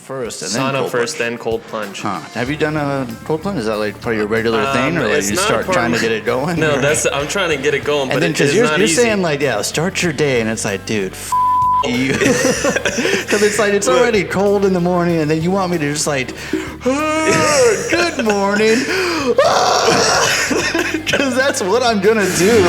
first and then Sauna cold first, plunge. then cold plunge. Huh. Have you done a cold plunge? Is that like part of your regular thing, or like It's you not start part trying of to get it going? No, or? I'm trying to get it going, but and then it's you're, not you're easy. saying like, yeah, start your day, and it's like, dude, you, because it's like it's already cold in the morning, and then you want me to just like, good morning, because that's what I'm gonna do.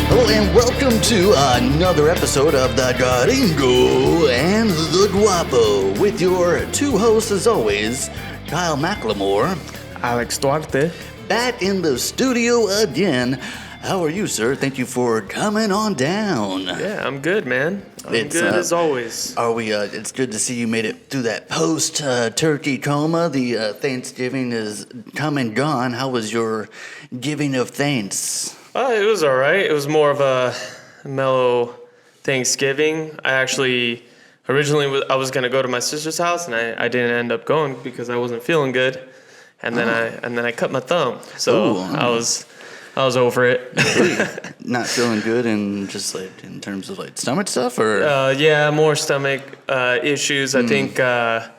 Hello and welcome to another episode of the Gringo and the Guapo with your two hosts as always, Kyle McLemore, Alex Duarte. back in the studio again. How are you, sir? Thank you for coming on down. Yeah, I'm good, man. I'm It's, good as always. Are we? It's good to see you made it through that post-turkey coma. The Thanksgiving is come and gone. How was your giving of thanks? It was all right. It was more of a mellow Thanksgiving. I actually originally I was gonna go to my sister's house, and I didn't end up going because I wasn't feeling good, and then I cut my thumb, so I was over it. Not feeling good, and just like in terms of like stomach stuff, or yeah, more stomach issues. I think I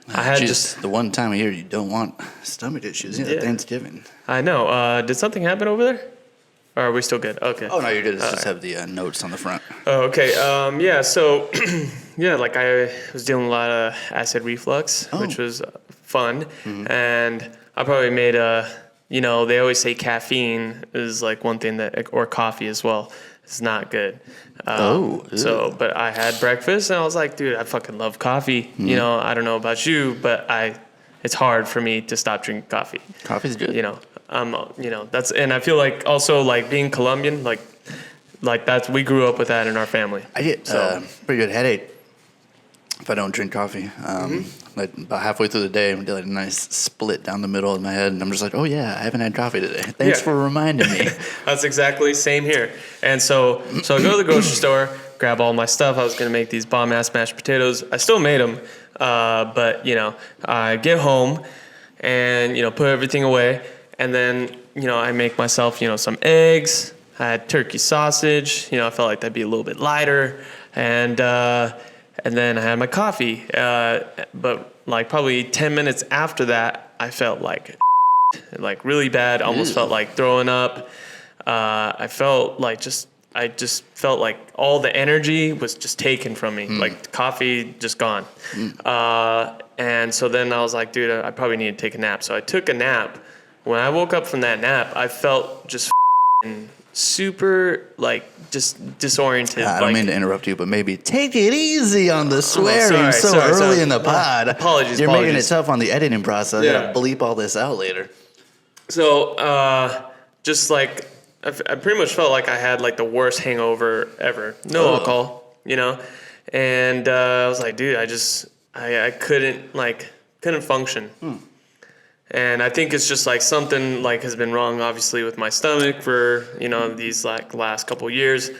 had just the one time of year you don't want stomach issues. Yeah, Thanksgiving. I know. Did something happen over there? Or are we still good? Okay. Oh no, you're good. Let's just have the notes on the front. Oh, okay. Yeah. So, yeah, like I was dealing with a lot of acid reflux, which was fun, and I probably made they always say caffeine is like one thing or coffee as well, is not good. So, but I had breakfast and I was like, dude, I fucking love coffee. You know, I don't know about you, but it's hard for me to stop drinking coffee. Coffee's good. That's, and I feel like also like being Colombian, like that's, we grew up with that in our family. I get pretty good headache if I don't drink coffee. Like about halfway through the day, I do like a nice split down the middle of my head, and I'm just like, oh yeah, I haven't had coffee today. Thanks for reminding me. That's exactly same here. And so I go to the grocery store, grab all my stuff. I was gonna make these bomb ass mashed potatoes. I still made them, but I get home and put everything away. And then, I make myself, some eggs. I had turkey sausage. I felt like that'd be a little bit lighter. And then I had my coffee. But like probably 10 minutes after that, I felt like really bad. Almost felt like throwing up. I felt like I just felt like all the energy was just taken from me. Like the coffee just gone. And so then I was like, dude, I probably need to take a nap. So I took a nap. When I woke up from that nap, I felt just super, just disoriented. I don't mean to interrupt you, but maybe take it easy on the swearing early in the pod. Apologies. You're making it tough on the editing process. Yeah. I gotta bleep all this out later. So, just like, I pretty much felt like I had like the worst hangover ever. No alcohol, And I was like, dude, I couldn't function. And I think it's just like something like has been wrong, obviously, with my stomach for, these like last couple of years.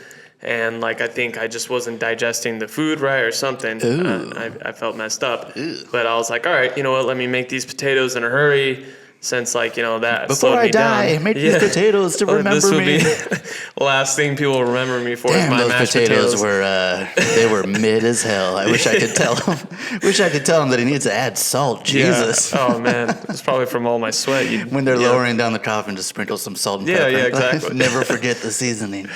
And like, I think I just wasn't digesting the food right or something. I felt messed up. But I was like, all right, you know what? Let me make these potatoes in a hurry. Since that Before slowed I me die, down. make these potatoes to remember this would me. Be last thing people will remember me for is my those mashed potatoes were mid as hell. I wish I could tell him. Wish I could tell him that he needs to add salt. Jesus. Yeah. Oh man, it's probably from all my sweat. When they're lowering down the coffin, just sprinkle some salt and pepper. Yeah, exactly. Never forget the seasoning.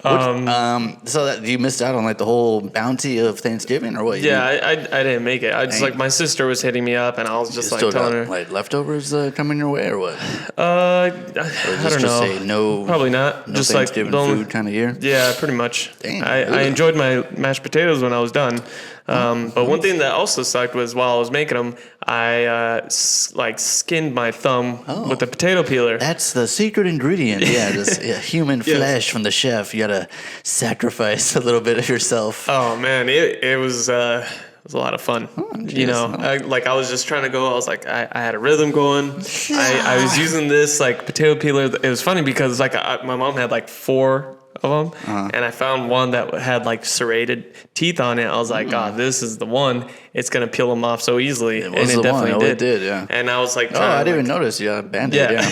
So that you missed out on like the whole bounty of Thanksgiving, or what? I didn't make it. I just like my sister was hitting me up, and I was just like telling her like leftovers coming your way, or what? I don't know. Say no, probably not. No just Thanksgiving like food kind of year. Yeah, pretty much. Dang, I enjoyed my mashed potatoes when I was done. But one thing that also sucked was while I was making them, I skinned my thumb with a potato peeler. That's the secret ingredient. Yeah, just human flesh from the chef. You gotta sacrifice a little bit of yourself. Oh man, it was a lot of fun. I was just trying to go. I was like, I had a rhythm going. I was using this like potato peeler. It was funny because my mom had like 4 of them, and I found one that had like serrated teeth on it. I was like, "God, this is the one. It's gonna peel them off so easily," and it definitely did. It did, yeah. And I was like, I didn't even notice. Yeah, Band-Aid, yeah.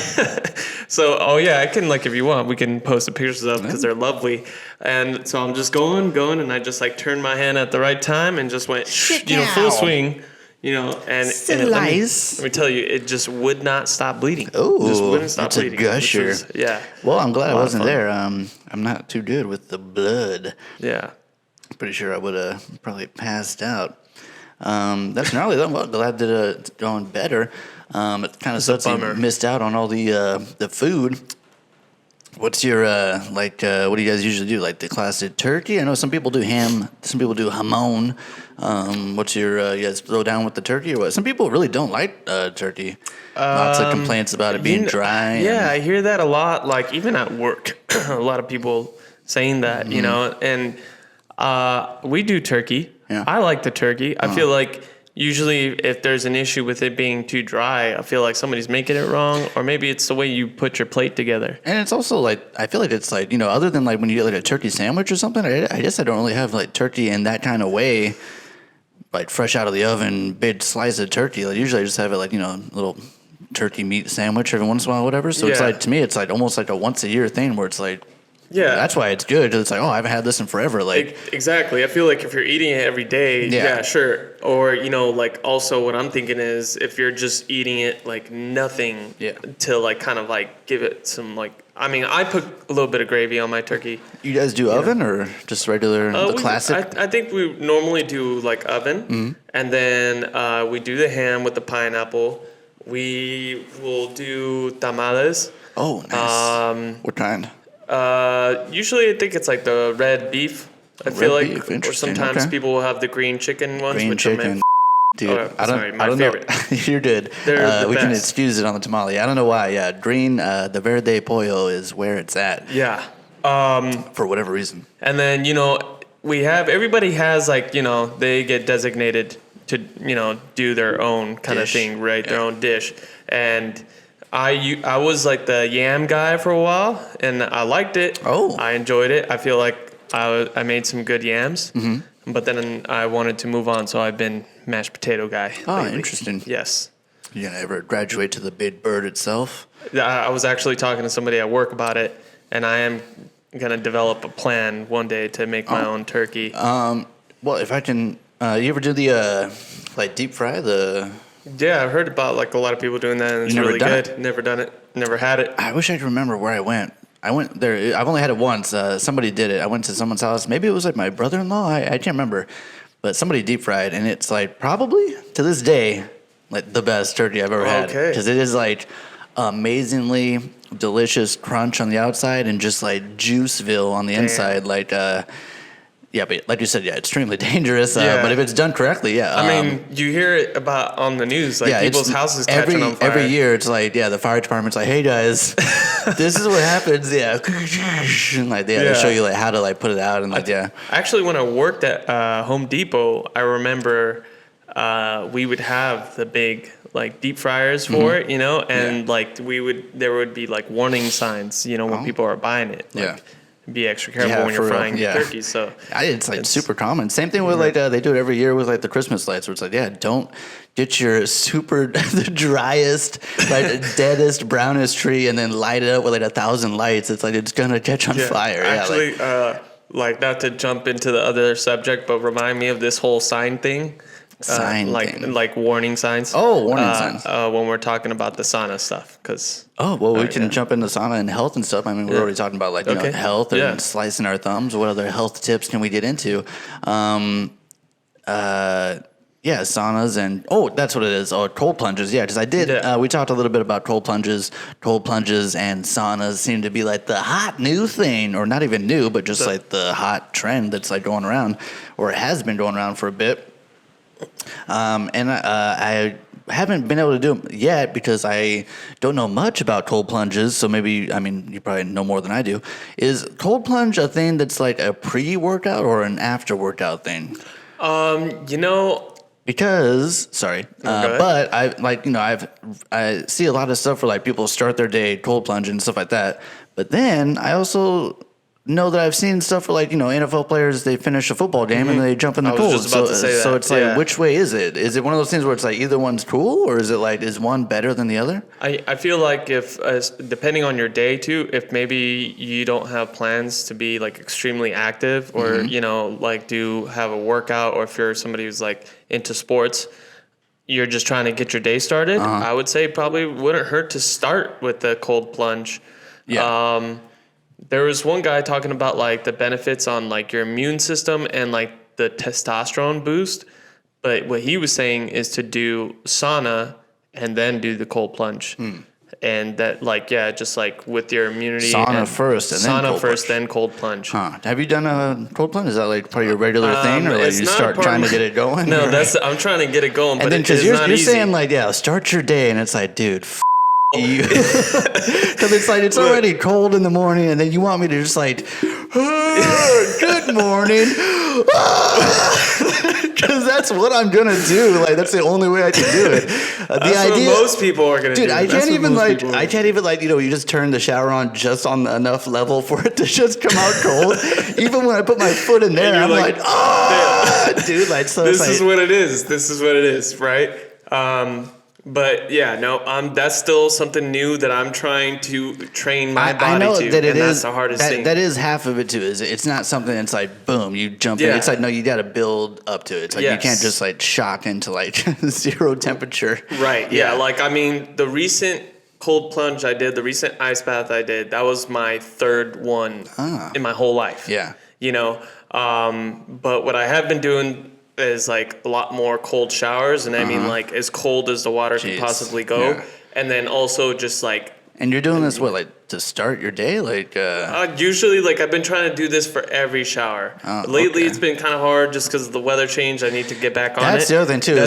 So, I can like if you want, we can post the pictures up because they're lovely. And so I'm just going, and I just like turned my hand at the right time and just went, full swing. And let me tell you, it just would not stop bleeding. Oh, just wouldn't stop bleeding. It's a gusher. Well, I'm glad I wasn't there. I'm not too good with the blood. Yeah. Pretty sure I would have probably passed out. That's gnarly though. Well, glad that it's going better. It kind of sucks you missed out on all the food. What's your what do you guys usually do? Like the classic turkey? I know some people do ham, some people do hamon. What's your you guys throw down with the turkey or what? Some people really don't like turkey. Lots of complaints about it being dry. Yeah, I hear that a lot. Like even at work, a lot of people saying that. And we do turkey. Yeah. I like the turkey. I feel like usually if there's an issue with it being too dry, I feel like somebody's making it wrong, or maybe it's the way you put your plate together. And it's also like, I feel like it's like, other than like when you get like a turkey sandwich or something, I guess I don't really have like turkey in that kind of way, like fresh out of the oven, big slice of turkey. Like usually I just have it like, little turkey meat sandwich every once in a while, whatever. So it's like, to me, it's like almost like a once a year thing where it's like, that's why it's good. It's like, I haven't had this in forever. Like exactly. I feel like if you're eating it every day, sure. Or like also what I'm thinking is if you're just eating it like nothing to like kind of like give it some like. I mean, I put a little bit of gravy on my turkey. You guys do oven or just regular the classic? I think we normally do like oven, and then we do the ham with the pineapple. We will do tamales. Oh, nice. What kind? Usually I think it's like the red beef. I feel like, or sometimes people will have the green chicken ones. Green chicken, dude. I don't favorite. know. You're good. We can excuse it on the tamale. I don't know why. Yeah, green. The verde pollo is where it's at. Yeah. For whatever reason. And then everybody has like they get designated to do their own kind of thing, right? Their own dish, and. I was like the yam guy for a while, and I liked it. Oh. I enjoyed it. I feel like I made some good yams, but then I wanted to move on, so I've been mashed potato guy. Oh, lately. Interesting. Yes. You gonna ever graduate to the big bird itself? I was actually talking to somebody at work about it, and I am gonna develop a plan one day to make my own turkey. Well, if I can, you ever do the like deep fry the? Yeah, I've heard about like a lot of people doing that, and it's really good. Never done it. Never had it. I wish I could remember where I went. I went there. I've only had it once. Somebody did it. I went to someone's house. Maybe it was like my brother-in-law. I can't remember. But somebody deep fried, and it's like probably to this day like the best turkey I've ever had. Because it is like amazingly delicious crunch on the outside and just like Juiceville on the inside. Like yeah, but like you said, extremely dangerous. But if it's done correctly, I mean, you hear it about on the news, like people's houses catching on fire. Every year, it's like, the fire department's like, hey guys, this is what happens. And like they show you like how to like put it out and like Actually, when I worked at Home Depot, I remember we would have the big like deep fryers for it, and like there would be like warning signs, when people are buying it. Like, be extra careful when you're frying turkeys. So it's like super common. Same thing with like they do it every year with like the Christmas lights, where it's like don't get your the driest, like deadest, brownest tree and then light it up with like 1,000 lights. It's like it's gonna catch on fire. Actually, like not to jump into the other subject, but remind me of this whole sign thing. Like warning signs. Oh, warning signs. When we're talking about the sauna stuff, because. Oh well, we can jump into sauna and health and stuff. I mean, we're already talking about like health and slicing our thumbs. What other health tips can we get into? Saunas and that's what it is. Oh, cold plunges. Yeah, because I did. We talked a little bit about cold plunges. Cold plunges and saunas seem to be like the hot new thing, or not even new, but just like the hot trend that's like going around, or it has been going around for a bit. And I haven't been able to do them yet because I don't know much about cold plunges. So maybe, you probably know more than I do. Is cold plunge a thing that's like a pre-workout or an after-workout thing? Because, but I see a lot of stuff where like people start their day cold plunging and stuff like that. But then I also know that I've seen stuff for like, NFL players, they finish a football game and they jump in the I pool. was just about to say that. So it's like, which way is it? Is it one of those things where it's like either one's cool, or is it like, is one better than the other? I feel like if, depending on your day too, if maybe you don't have plans to be like extremely active or, like have a workout, or if you're somebody who's like into sports, you're just trying to get your day started, I would say probably wouldn't hurt to start with the cold plunge. Yeah. There was one guy talking about like the benefits on like your immune system and like the testosterone boost. But what he was saying is to do sauna and then do the cold plunge. And that just like with your immunity. Sauna first and then sauna cold first, plunge. then cold plunge. Huh. Have you done a cold plunge? Is that like part of your regular thing, or like you start trying to get it going? No, I'm trying to get it going, but then because you're saying like, start your day, and it's like, dude, you, because it's like it's already cold in the morning, and then you want me to just like, good morning, because that's what I'm gonna do. Like that's the only way I can do it. That's what most people are gonna do. Dude, I can't even you just turn the shower on just on enough level for it to just come out cold. Even when I put my foot in there, I'm like, dude, like so. This is what it is. This is what it is, right? But that's still something new that I'm trying to train my body I know to, that and that's the hardest thing. That is half of it too. Is it's not something that's like boom, you jump in. It's like no, you got to build up to it. It's like you can't just like shock into like 0 temperature. Right. Yeah. Like I mean, the recent cold plunge I did, the recent ice bath I did, that was my third one in my whole life. Yeah. But what I have been doing is like a lot more cold showers, and I mean like as cold as the water can possibly go, and then also just like. And you're doing this to start your day, like? Usually, like I've been trying to do this for every shower. Lately, it's been kind of hard just because of the weather change. I need to get back on it. That's the other thing too.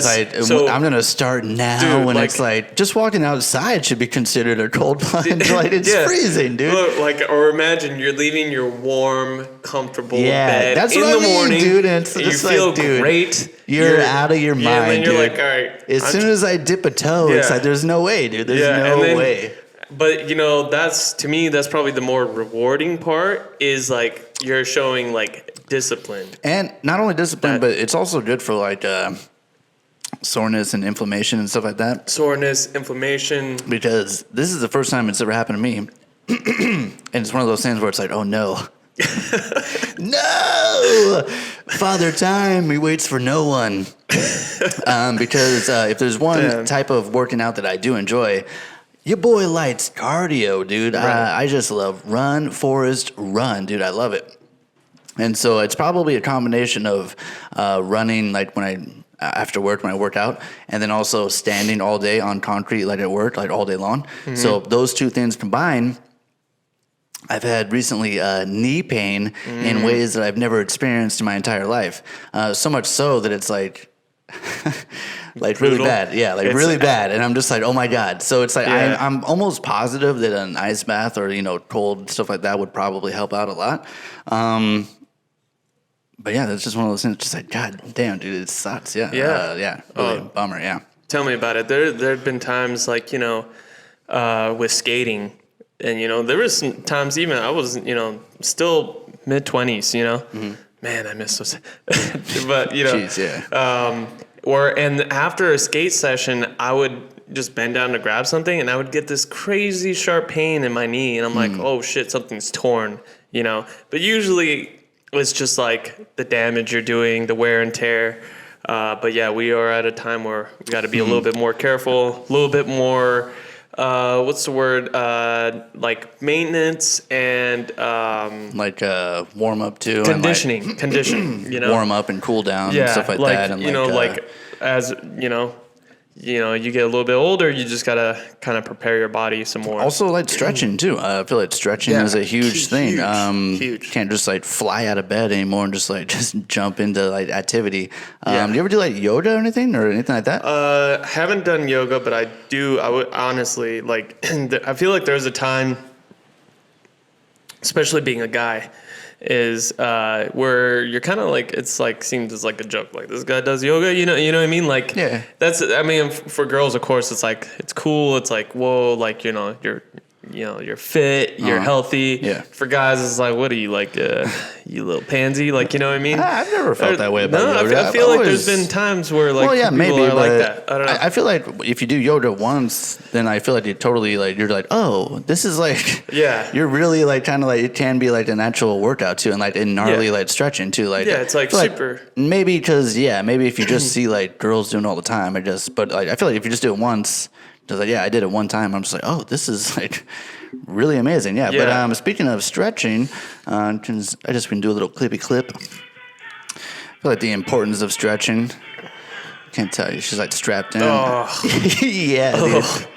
I'm gonna start now, when it's like just walking outside should be considered a cold plunge. Like it's freezing, dude. Look, or imagine you're leaving your warm, comfortable bed that's in what the morning, dude. And it's and just you feel like, dude, great. You're out of your mind, and then you're dude. like, all right. As soon as I dip a toe, it's like there's no way, dude. There's no way. But that's to me, that's probably the more rewarding part is like you're showing like discipline. And not only discipline, but it's also good for like soreness and inflammation and stuff like that. Soreness, inflammation. Because this is the first time it's ever happened to me. And it's one of those things where it's like, oh no. No! Father Time, he waits for no one. Because if there's one type of working out that I do enjoy, your boy likes cardio, dude. Right. I just love run, Forrest, run, dude. I love it. And so it's probably a combination of running, like after work when I work out, and then also standing all day on concrete, like at work, like all day long. Mm-hmm. So those two things combined, I've had recently knee pain in ways that I've never experienced in my entire life. So much so that it's like. Like really bad, really bad, and I'm just like, oh my god. So it's like I'm almost positive that an ice bath or cold stuff like that would probably help out a lot. But that's just one of those things. Just like, god damn, dude, it sucks. Really bummer. Yeah. Tell me about it. There have been times like with skating, and there was some times even I was still mid-20s. Mm-hmm. Man, I miss those. But jeez, and after a skate session, I would just bend down to grab something, and I would get this crazy sharp pain in my knee, and I'm like, oh shit, something's torn, But usually it's just like the damage you're doing, the wear and tear. But we are at a time where we got to be a little bit more careful, a little bit more. What's the word? Like maintenance and like warm up too. Conditioning. Warm up and cool down and stuff like that. And as you get a little bit older, you just gotta kind of prepare your body some more. Also, like stretching too. I feel like stretching is a huge thing. Huge. Can't just like fly out of bed anymore and just jump into like activity. Do you ever do like yoga or anything like that? Haven't done yoga, but I would honestly like. I feel like there's a time, especially being a guy, is where you're kind of like, it's like seems as like a joke, like this guy does yoga, you know what I mean? Like that's, I mean, for girls, of course, it's like it's cool. It's like whoa, like you're you're fit, you're healthy. Yeah. For guys, it's like, what are you, like, you little pansy? Like, you know what I mean? I've never felt that way about yoga. I feel like there's been times where, like, people are like that. I don't know. I feel like if you do yoga once, then I feel like you totally, like, you're like, oh, this is like, you're really, like, kind of like, it can be like an actual workout too, and like in gnarly like stretching too. Like, it's like super. Like maybe because maybe if you just see like girls doing it all the time, but like I feel like if you just do it once, just like I did it one time, I'm just like, oh, this is like really amazing. Yeah. But speaking of stretching, I just can do a little clippy clip. I feel like the importance of stretching. Can't tell you, she's like strapped in. Oh. Yeah. Dude.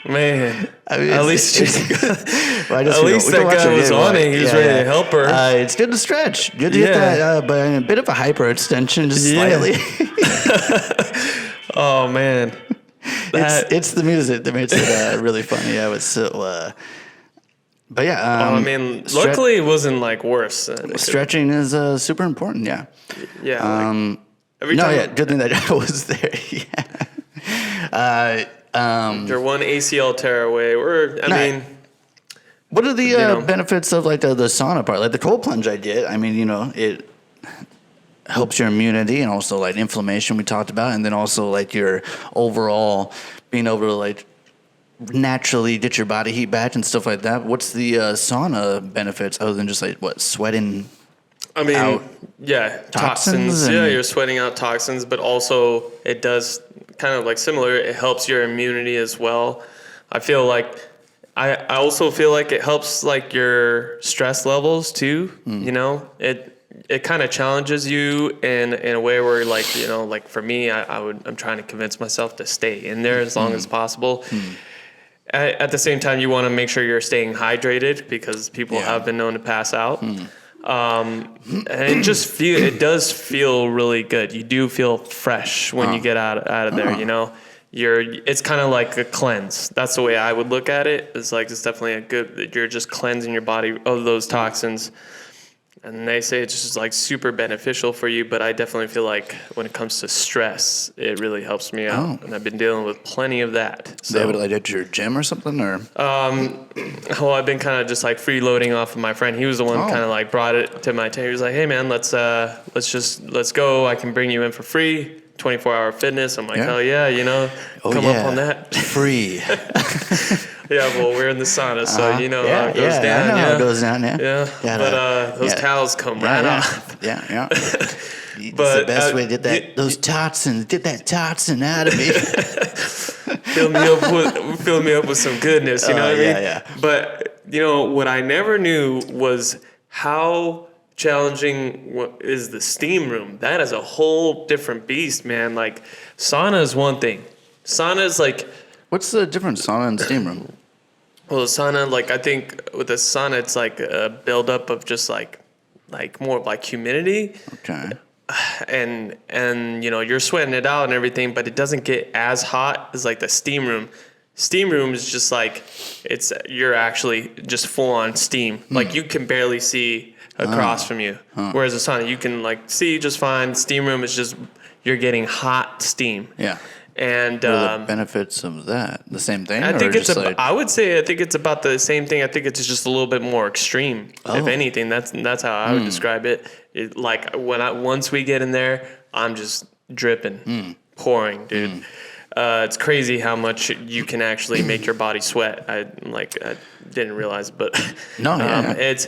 Man, I mean, at least well, at least that guy was on it. He was ready to help her. It's good to stretch. Good to get that, but a bit of a hyperextension, just slightly. Oh man, it's the music that makes it really funny. I was so. But yeah, I mean, luckily it wasn't like worse. Stretching is super important. Yeah. Yeah. Every time. Good thing that I was there. Yeah. You're one ACL tear away. I mean, what are the benefits of like the sauna part? Like the cold plunge I did. I mean, it helps your immunity and also like inflammation we talked about, and then also like your overall being able to like naturally get your body heat back and stuff like that. What's the sauna benefits other than just like sweating? I mean, out toxins. Yeah, you're sweating out toxins, but also it does kind of like similar. It helps your immunity as well. I feel like I also feel like it helps like your stress levels too. It kind of challenges you in a way where like like for me, I'm trying to convince myself to stay in there as long as possible. At the same time, you want to make sure you're staying hydrated because people have been known to pass out. And it does feel really good. You do feel fresh when you get out of there, it's kind of like a cleanse. That's the way I would look at it. It's like, it's definitely you're just cleansing your body of those toxins. And they say it's just like super beneficial for you, but I definitely feel like when it comes to stress, it really helps me out. And I've been dealing with plenty of that. So, they have it like at your gym or something, or? Well, I've been kind of just like freeloading off of my friend. He was the one kind of like brought it to my attention. He was like, "Hey man, let's go. I can bring you in for free. 24-hour fitness." I'm like, hell yeah, come up on that. Free. Yeah, well, we're in the sauna, so how it goes down. I know how it goes down, Those towels come right off. Yeah. It's the best way to get that that toxin out of me. Fill me up with some goodness, you know what I mean? Yeah. But, what I never knew was how challenging is the steam room. That is a whole different beast, man. Like, sauna is one thing. Sauna is like... What's the difference, sauna and steam room? Well, the sauna, like, I think with the sauna, it's like a buildup of just like more of like humidity. Okay. And you're sweating it out and everything, but it doesn't get as hot as like the steam room. Steam room is just like, you're actually just full on steam. Like you can barely see across from you. Whereas the sauna, you can like see just fine. Steam room is just, you're getting hot steam. Yeah. And what are the benefits of that? The same thing? I think I would say it's about the same thing. I think it's just a little bit more extreme. If anything, that's how I would describe it. Like once we get in there, I'm just dripping, pouring, dude. It's crazy how much you can actually make your body sweat. I didn't realize, but it's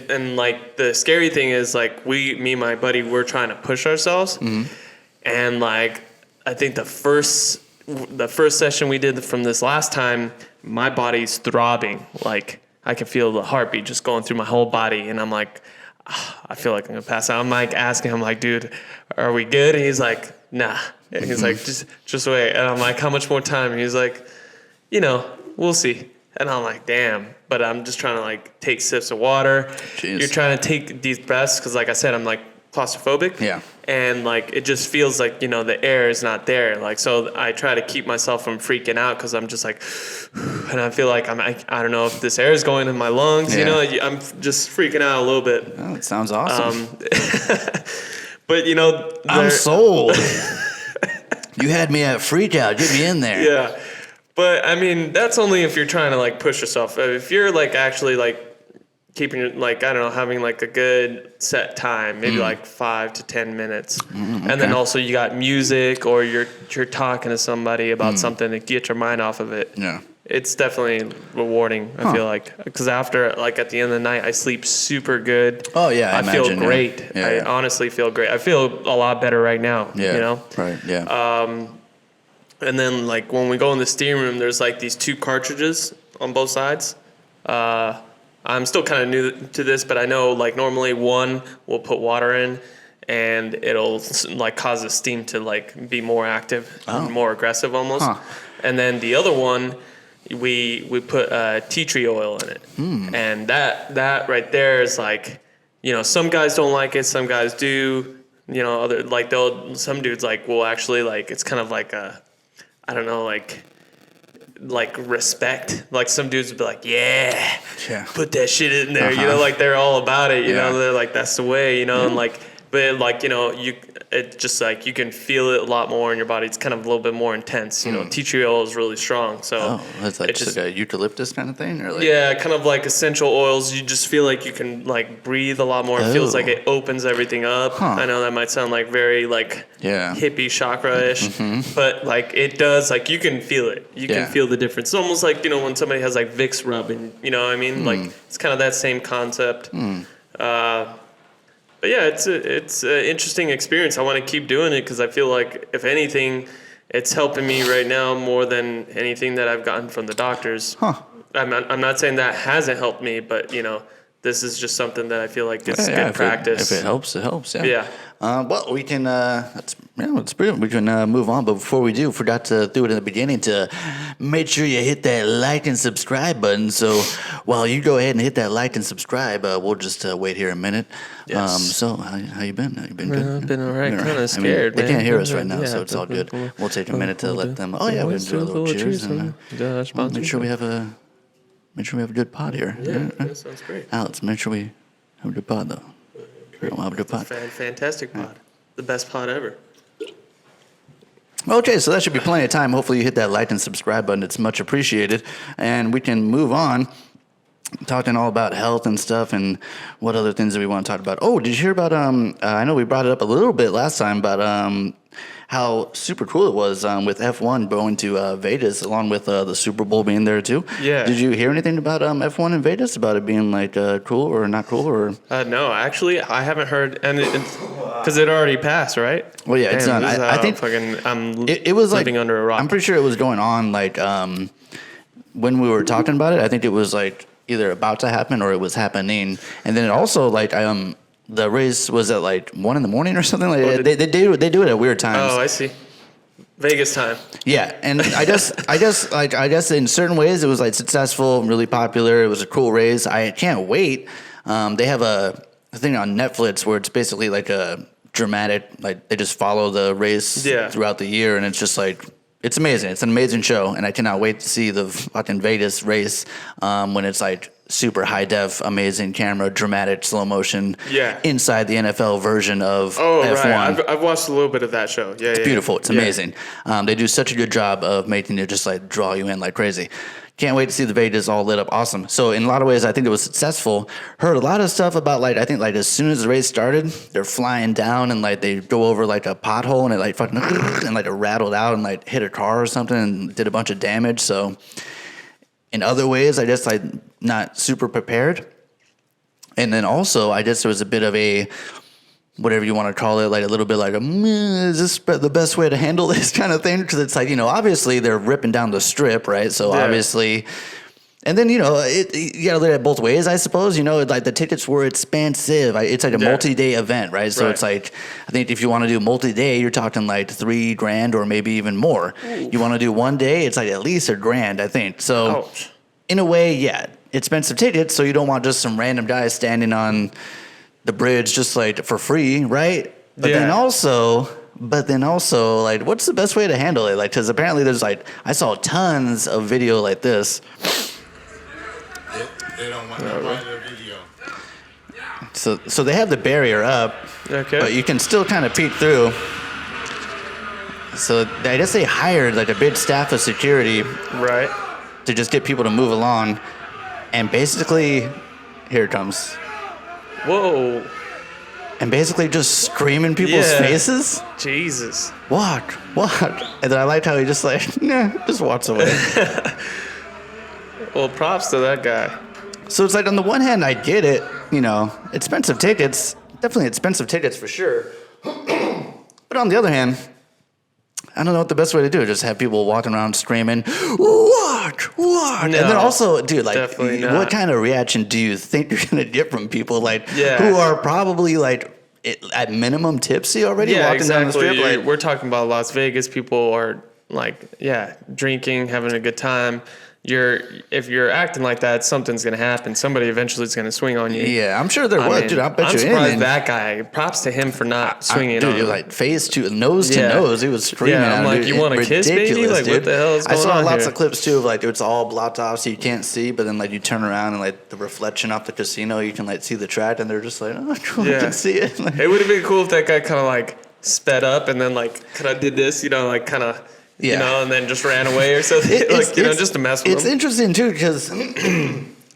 and like the scary thing is like me and my buddy, we're trying to push ourselves, and like. I think the first session we did from this last time, my body's throbbing. Like I can feel the heartbeat just going through my whole body, and I'm like, I feel like I'm gonna pass out. I'm like asking him, like, dude, are we good? And he's like, nah. And he's like, just wait. And I'm like, how much more time? And he's like, we'll see. And I'm like, damn. But I'm just trying to like take sips of water. Jeez. You're trying to take these breaths because, like I said, I'm like claustrophobic. Yeah. And like it just feels like the air is not there. Like so, I try to keep myself from freaking out because I'm just like, and I feel like I don't know if this air is going in my lungs. Yeah. I'm just freaking out a little bit. Oh, it sounds awesome. But I'm sold. You had me at freak out. Get me in there. Yeah. But I mean, that's only if you're trying to like push yourself. If you're like actually like keeping your, like, I don't know, having like a good set time, maybe like 5 to 10 minutes. Okay. And then also you got music, or you're talking to somebody about something to get your mind off of it. Yeah. It's definitely rewarding, I feel like, because after, like, at the end of the night, I sleep super good. Oh, yeah, I feel imagine, great. yeah. I honestly feel great. I feel a lot better right now, Yeah. you know? Right, yeah. And then, like, when we go in the steam room, there's, like, these 2 cartridges on both sides. I'm still kind of new to this, but I know, like, normally one will put water in, and it'll, like, cause the steam to, like, be more active and more aggressive almost. Huh. And then the other one, we put tea tree oil in it. And that right there is, like, you know, some guys don't like it, some guys do. You know, other, like, some dudes, like, will actually, like, it's kind of like a, I don't know, like respect. Like, some dudes would be like, yeah, put that shit in there. You know, like, they're all about it. You know, they're like, that's the way. You know, and like, but like, you know, it's just like you can feel it a lot more in your body. It's kind of a little bit more intense. You know, tea tree oil is really strong. So that's like, just like a eucalyptus kind of thing, or like, yeah, kind of like essential oils. You just feel like you can like breathe a lot more. It feels like it opens everything up. I know that might sound like very like hippie chakra-ish, but like it does. Like, you can feel it. You can feel the difference. It's almost like, you know, when somebody has like Vicks rub, and you know what I mean. Like, it's kind of that same concept. But yeah, it's an interesting experience. I want to keep doing it because I feel like, if anything, it's helping me right now more than anything that I've gotten from the doctors. I'm not saying that hasn't helped me, but, you know, this is just something that I feel like is good practice. If it helps, it helps. Yeah. Yeah. Well, we can. That's brilliant. We can move on, but before we do, forgot to do it in the beginning to make sure you hit that like and subscribe button. So while you go ahead and hit that like and subscribe, we'll just wait here a minute. Yes. So how you been? You been good? I've been all right. Kind of scared. I mean, they man. can't hear us right now, Yeah, so it's all good. We'll take a minute to let them. Oh yeah, we're gonna do a little cheers and make sure we have a good pod here. Yeah, that sounds great. Alex, make sure we have a good pod though. Great. We'll have a good pod. Fantastic pod. The best pod ever. Okay, so that should be plenty of time. Hopefully you hit that like and subscribe button. It's much appreciated. And we can move on, talking all about health and stuff and what other things that we want to talk about. Oh, did you hear about, I know we brought it up a little bit last time, but how super cool it was with F1 going to Vegas, along with the Super Bowl being there too. Yeah. Did you hear anything about F1 in Vegas, about it being like cool or not cool? Or no, actually, I haven't heard, and because it already passed, right? Well, yeah, it's not. I think it was living like, under a rock. I'm pretty sure it was going on like when we were talking about it. I think it was like either about to happen or it was happening, and then it also like the race was at like 1 a.m. or something like that. They do it at weird times. Oh, I see. Vegas time. Yeah, and I guess in certain ways it was like successful, really popular. It was a cool race. I can't wait. They have a thing on Netflix where it's basically like a dramatic, like they just follow the race throughout the year, and it's just like, it's amazing. It's an amazing show, and I cannot wait to see the fucking Vegas race when it's like super high def, amazing camera, dramatic slow motion inside the NFL version of F1. Right. I've watched a little bit of that show. Yeah, it's beautiful. It's amazing. They do such a good job of making it just like draw you in like crazy. Can't wait to see the Vegas all lit up. Awesome. So in a lot of ways, I think it was successful. Heard a lot of stuff about like, I think like as soon as the race started, they're flying down and like they go over like a pothole and it like fucking and like it rattled out and like hit a car or something and did a bunch of damage. So in other ways, I just like not super prepared. And then also, I guess there was a bit of a, whatever you want to call it, like a little bit like is this the best way to handle this kind of thing? Because it's like, you know, obviously they're ripping down the strip, right? So obviously, and then, you know, you got to look at it both ways, I suppose. You know, like the tickets were expensive. It's like a multi-day event, right? So it's like, I think if you want to do multi-day, you're talking like $3,000 or maybe even more. Ooh. You want to do one day, it's like at least $1,000, I think. So in a way, expensive tickets. So you don't want just some random guy standing on the bridge just like for free, right? But then also, like, what's the best way to handle it? Like, because apparently there's like, I saw tons of video like this. They don't want to watch their video. So they have the barrier up, but you can still kind of peek through. So I guess they hired like a big staff of security, Right. to just get people to move along, and basically, here it comes. Whoa. And basically just scream in people's faces. Jesus. What? And then I liked how he just like, nah, just walks away. Well, props to that guy. So it's like, on the one hand, I get it, expensive tickets, definitely expensive tickets for sure. But on the other hand, I don't know what the best way to do is. Just have people walking around screaming, what? No, and then also, dude, like, not. what kind of reaction do you think you're going to get from people, like, who are probably, like, at minimum tipsy already walking down the strip? Like, we're talking about Las Vegas. People are, like, drinking, having a good time. If you're acting like that, something's gonna happen. Somebody eventually is gonna swing on you. Yeah, I'm sure there was, dude. I bet I'm you surprised anything. that guy. Props to him for not swinging on. Dude, him. like nose to nose, he was screaming. Yeah, I'm at him, like, dude. you want a kiss, baby? Like, dude. what the hell is going on I saw lots here? of clips too of like it's all blocked off, so you can't see. But then like you turn around and like the reflection off the casino, you can like see the track, and they're just like, oh, cool, I can see it. Like, it would have been cool if that guy kind of like sped up and then like kind of did this, like kind of. Yeah. And then just ran away or something. Just to mess with him. It's interesting, too, because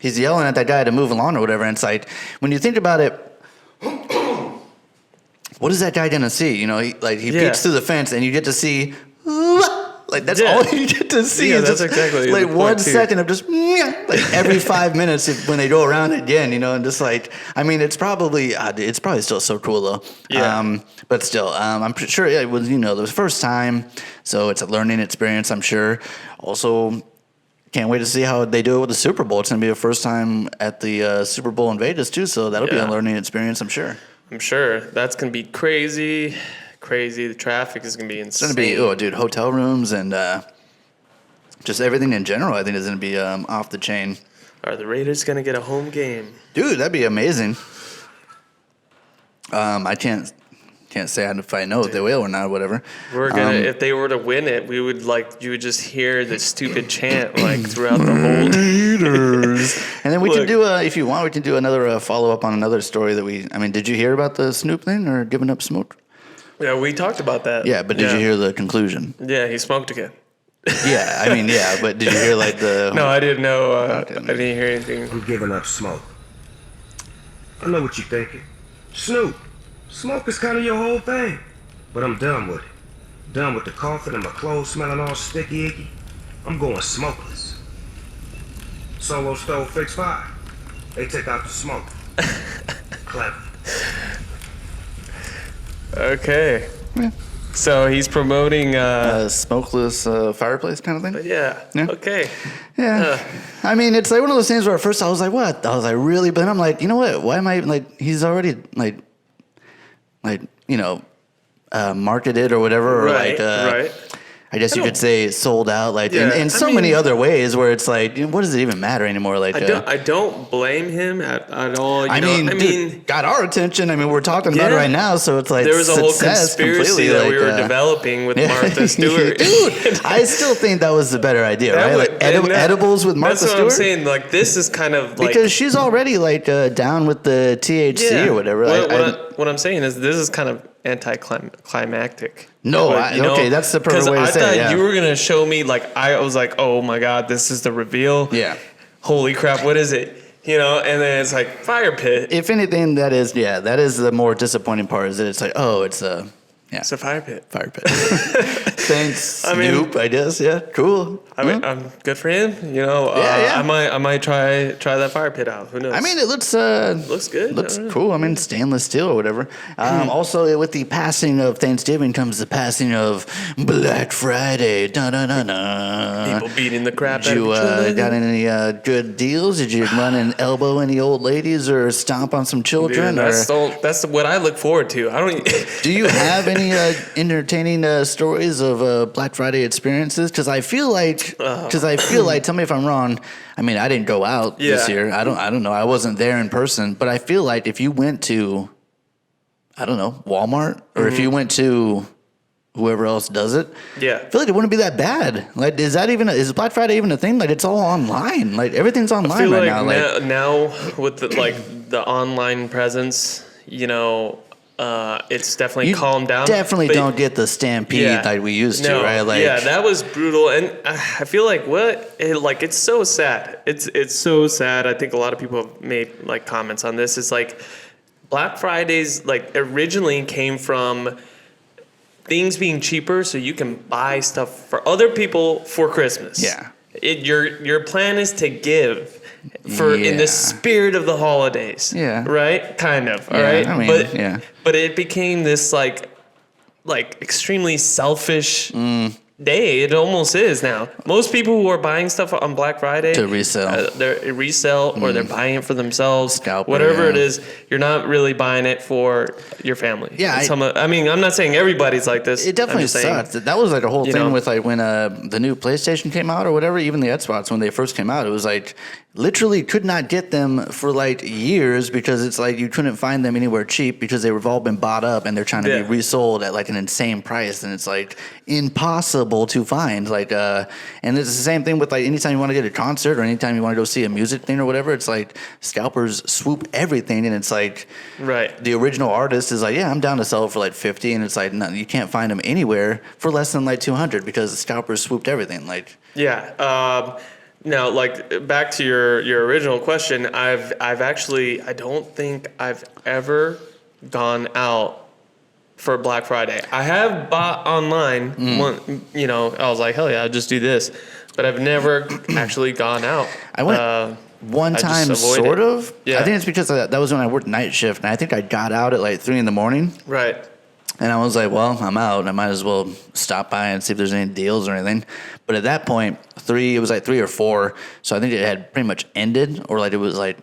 he's yelling at that guy to move along or whatever. And it's like, when you think about it, what is that guy going to see? He peeks through the fence and you get to see, like, that's all you get to see. Yeah, is that's just, exactly like, the 1 point, second of just, like, every 5 minutes when they go around again, and just like, I mean, it's probably still so cool, though. Yeah. But still, I'm pretty sure it was, the first time, so it's a learning experience, I'm sure. Also, can't wait to see how they do it with the Super Bowl. It's going to be the first time at the Super Bowl in Vegas, too, so that'll be a learning experience, I'm sure. I'm sure. That's going to be crazy. The traffic is going to be insane. It's going to be, hotel rooms and just everything in general, I think, is going to be off the chain. Are the Raiders going to get a home game? Dude, that'd be amazing. I can't say if I know if they will or not, whatever. We're gonna if they were to win it, you would just hear the stupid chant like throughout the whole Raiders. And then we can do if you want, we can do another follow up on another story that did you hear about the Snoop thing or giving up smoke? Yeah, we talked about that. Yeah, but did you hear the conclusion? Yeah, he smoked again. Yeah, but did you hear like the? No, I didn't know. I didn't hear anything. I'm giving up smoke. I know what you're thinking. Snoop, smoke is kind of your whole thing. But I'm done with it. Done with the coffin and my clothes smelling all sticky icky. I'm going smokeless. Solo stove fix 5. They take out the smoke. Clever. Okay. Yeah. So he's promoting smokeless fireplace kind of thing. Yeah. Okay. Yeah. It's like one of those things where at first I was like, what? I was like, really? But then I'm like, you know what? Why am I like? He's already marketed or whatever, or right. I guess you could say sold out, in so many other ways where it's like, what does it even matter anymore? Like, I don't blame him at all. Dude, got our attention. We're talking about it right now, so it's like there was a whole conspiracy that we were developing with Martha Stewart. Dude, I still think that was the better idea, right? Edibles with Martha Stewart. That's what I'm saying. Like, this is kind of like because she's already down with the THC or whatever. What I'm saying is this is kind of anticlimactic. No, that's the perfect way to say it. Because I thought you were gonna show me, I was like, oh my god, this is the reveal. Yeah. Holy crap, what is it? And then it's like fire pit. If anything, that is the more disappointing part. Is that it's like, oh, it's a it's a fire pit. Fire pit. Thanks, Snoop. I guess. Yeah, cool. I'm good for him. I might try that fire pit out. Who knows? It looks good. Looks cool. Stainless steel or whatever. Also, with the passing of Thanksgiving comes the passing of Black Friday. Da da da da. People beating the crap out of each other. Got any good deals? Did you run and elbow any old ladies or stomp on some children? Dude, that's what I look forward to. I don't. Do you have any entertaining stories of Black Friday experiences? Because I feel like, tell me if I'm wrong. I didn't go out this year. I don't know. I wasn't there in person, but I feel like if you went to, I don't know, Walmart, or if you went to whoever else does it, I feel like it wouldn't be that bad. Like, is Black Friday even a thing? Like, it's all online. Like, everything's online now. Now with the online presence, it's definitely calmed down. Definitely But don't get the stampede that we used to, right? Like, yeah, that was brutal, and I feel like it's so sad. It's so sad. I think a lot of people have made like comments on this. It's like Black Fridays like originally came from things being cheaper, so you can buy stuff for other people for Christmas. Yeah. Your plan is to give in the spirit of the holidays. Yeah. Right? Kind of. All Yeah, right. I mean, But it became this like extremely selfish day. It almost is now. Most people who are buying stuff on Black Friday to resell, or they're buying it for themselves. Scalper, whatever it is, you're not really buying it for your family. Yeah, I mean, I'm not saying everybody's like this. It definitely sucks. That was like a whole thing with like when the new PlayStation came out or whatever. Even the Xbox when they first came out, it was like literally could not get them for like years because it's like you couldn't find them anywhere cheap because they've all been bought up and they're trying to be resold at like an insane price, and it's like impossible to find. Like and it's the same thing with like anytime you want to get a concert or anytime you want to go see a music thing or whatever, it's like scalpers swoop everything, and it's like the original artist is like, yeah, I'm down to sell it for like 50, and it's like no, you can't find them anywhere for less than like 200 because the scalpers swooped everything. Like now, like back to your original question, I've actually I don't think I've ever gone out for Black Friday. I have bought online. One, I was like, hell yeah, I'll just do this, but I've never actually gone out. I went one time, sort of. Yeah. I think it's because that was when I worked night shift, and I think I got out at like 3 a.m. Right. And I was like, well, I'm out. I might as well stop by and see if there's any deals or anything. But at that point, it was like 3 or 4. So I think it had pretty much ended, or like it was like,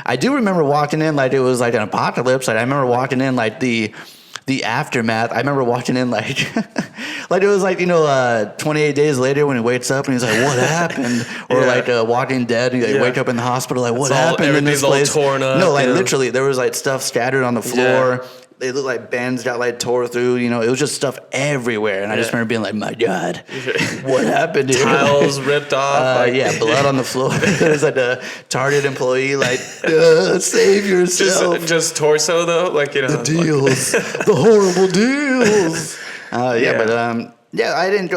I do remember walking in like it was like an apocalypse. Like I remember walking in like the aftermath. I remember walking in like, like it was like, 28 days later when he wakes up and he's like, what happened? Or like Walking Dead, and you like wake up in the hospital, like what happened in this place? All torn up, no, like literally there was like stuff scattered on the floor. Yeah. They looked like bends got like tore through, it was just stuff everywhere. And I just remember being like, my God, what happened here? Tiles ripped off. Blood on the floor. There's like a Target employee like, save yourself. Just torso though? Like, The deals. The horrible deals. I didn't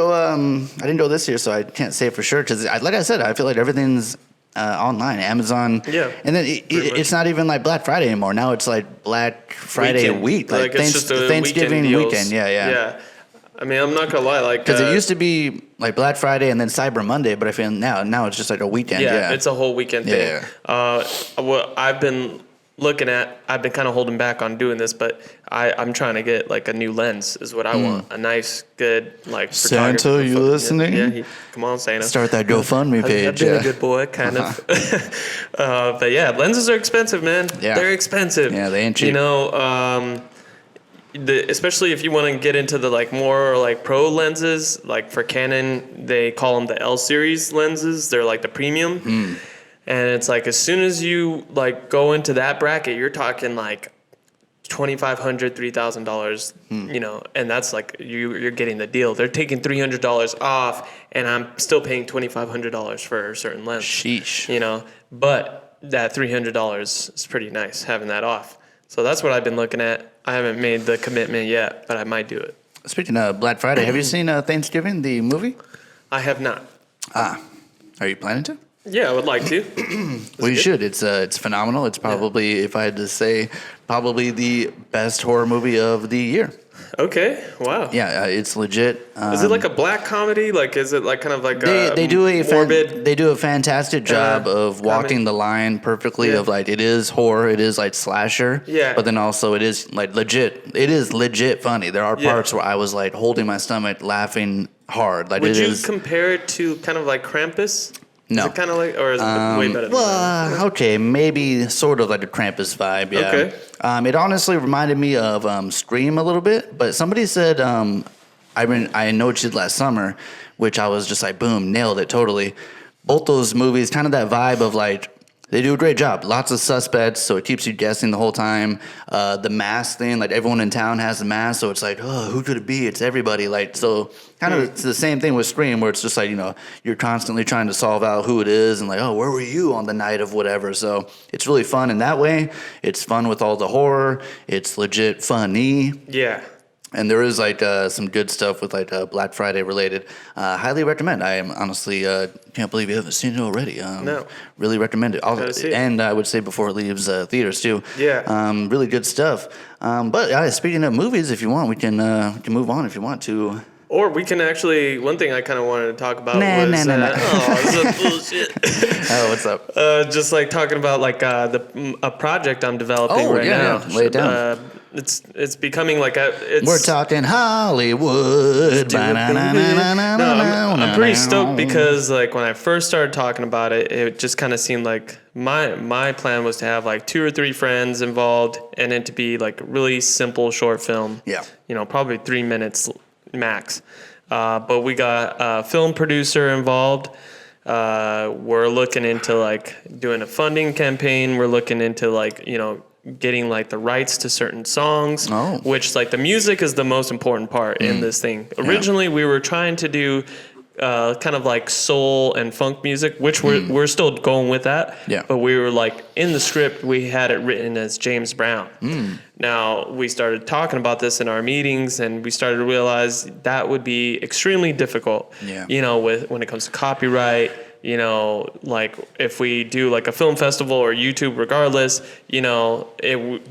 go this year, so I can't say for sure. Because like I said, I feel like everything's online, Amazon. Yeah. And then it's not even like Black Friday anymore. Now it's like Black Friday week. Like it's just a Thanksgiving weekend. Yeah. I mean, I'm not going to lie. Because it used to be like Black Friday and then Cyber Monday, but I feel now it's just like a weekend. Yeah, it's a whole weekend thing. What I've been kind of holding back on doing this, but I'm trying to get like a new lens is what I want. A nice, good, like Santa, you listening? Yeah, come on, Santa. Start that GoFundMe page. I've been a good boy, kind of. But yeah, lenses are expensive, man. Yeah. They're expensive. Yeah, they ain't cheap. Especially if you want to get into the like more like pro lenses, like for Canon, they call them the L series lenses. They're like the premium. And it's like as soon as you like go into that bracket, you're talking like $2,500, $3,000, and that's like you're getting the deal. They're taking $300 off, and I'm still paying $2,500 for a certain lens. Sheesh. But that $300 is pretty nice having that off. So that's what I've been looking at. I haven't made the commitment yet, but I might do it. Speaking of Black Friday, have you seen Thanksgiving, the movie? I have not. Are you planning to? Yeah, I would like to. Well, you should. It's phenomenal. It's probably, if I had to say, probably the best horror movie of the year. Okay. Wow. Yeah, it's legit. Is it like a black comedy? Like, is it like kind of like they do a morbid? They do a fantastic job of walking the line perfectly. Of like, it is horror, it is like slasher. Yeah. But then also it is like legit. It is legit funny. There are parts where I was like holding my stomach, laughing hard. Like, would you compare it to kind of like Krampus? No. Is it kind of like, or is it way better than that? Okay, maybe sort of like a Krampus vibe, yeah. Okay. It honestly reminded me of Scream a little bit, but somebody said, I Know What You Did Last Summer, which I was just like, boom, nailed it totally. Both those movies, kind of that vibe of like, They do a great job. Lots of suspects, so it keeps you guessing the whole time. The mask thing, like everyone in town has a mask, so it's like, oh, who could it be? It's everybody. Like, so kind of it's the same thing with Scream, where it's just like, you're constantly trying to solve out who it is and like, oh, where were you on the night of whatever? So it's really fun in that way. It's fun with all the horror. It's legit funny. Yeah. And there is like some good stuff with like Black Friday related. Highly recommend. I am honestly can't believe you haven't seen it already. No. Really recommend it. And I would say before it leaves theaters too. Yeah. Really good stuff. But speaking of movies, if you want, we can move on if you want to. Or we can actually. One thing I kind of wanted to talk about Nah. Oh, this is bullshit. Oh, what's up? Just like talking about like a project I'm developing right now. Yeah. Lay it down. It's becoming like We're talking Hollywood. No, I'm pretty stoked because like when I first started talking about it, it just kind of seemed like my plan was to have like 2 or 3 friends involved and it to be like a really simple short film. Yeah. Probably 3 minutes max. But we got a film producer involved. We're looking into like doing a funding campaign. We're looking into like, getting like the rights to certain songs, which like the music is the most important part in this thing. Originally, we were trying to do kind of like soul and funk music, which we're still going with that. Yeah. But we were like in the script, we had it written as James Brown. Now we started talking about this in our meetings, and we started to realize that would be extremely difficult. Yeah. When it comes to copyright. Like if we do like a film festival or YouTube, regardless, you're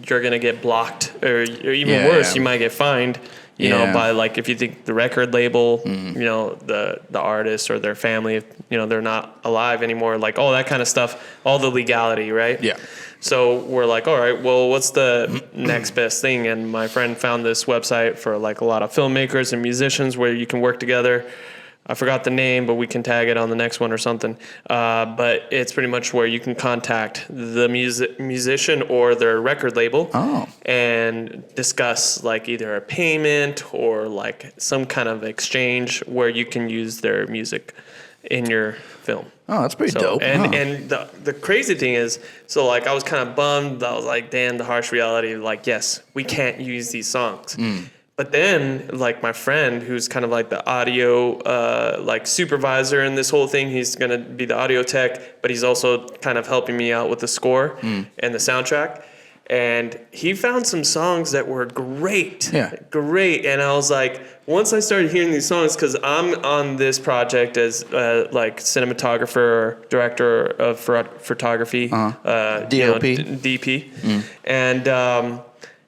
gonna get blocked, or even worse, you might get fined. By like if you think the record label, the artist or their family, if they're not alive anymore, like all that kind of stuff, all the legality, right? Yeah. So we're like, all right, well, what's the next best thing? And my friend found this website for like a lot of filmmakers and musicians where you can work together. I forgot the name, but we can tag it on the next one or something. But it's pretty much where you can contact the musician or their record label and discuss like either a payment or like some kind of exchange where you can use their music in your film. Oh, that's pretty dope. And the crazy thing is, so like I was kind of bummed. I was like, damn, the harsh reality. Like, yes, we can't use these songs. But then, like my friend, who's kind of like the audio like supervisor in this whole thing, he's gonna be the audio tech, but he's also kind of helping me out with the score and the soundtrack. And he found some songs that were great, great. And I was like, once I started hearing these songs, because I'm on this project as like cinematographer or director of photography, DOP, DP,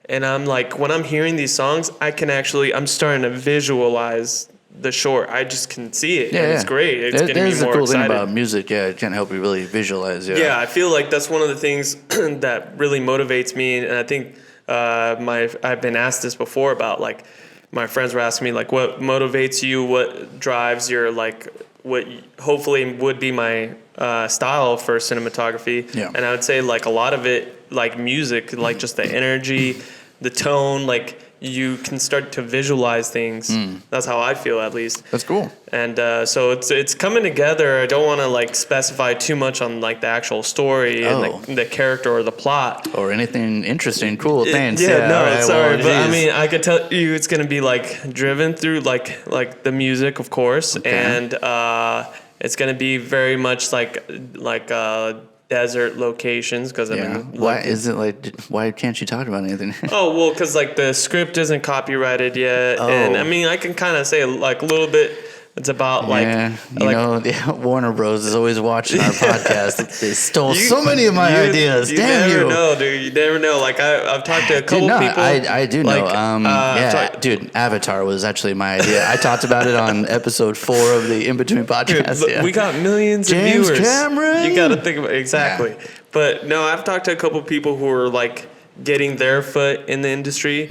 and I'm like, when I'm hearing these songs, I'm starting to visualize the short. I just can see it. It's great. It's getting me more excited. There's the cool thing about music. Yeah, it can't help you really visualize. Yeah, I feel like that's one of the things that really motivates me. And I think I've been asked this before about like, my friends were asking me like, what motivates you? What drives your like, what hopefully would be my style for cinematography? Yeah. And I would say like a lot of it, like music, like just the energy, the tone, like you can start to visualize things. That's how I feel, at least. That's cool. And so it's coming together. I don't want to like specify too much on like the actual story and the character or the plot or anything interesting. Cool. Thanks. Sorry, but I mean, I could tell you it's gonna be like driven through like the music, of course, and it's gonna be very much like desert locations, because why is it like, why can't you talk about anything? Because like the script isn't copyrighted yet, and I mean I can kind of say like a little bit. It's about Warner Bros is always watching our podcast. They stole so many of my ideas. Damn you! You never know, dude. You never know. Like I've talked to a couple people. I do know. Dude, Avatar was actually my idea. I talked about it on episode 4 of the In Between podcast. Dude, we got millions of James viewers. Cameron. You got to think about it. Exactly. Yeah. But no, I've talked to a couple people who are like getting their foot in the industry.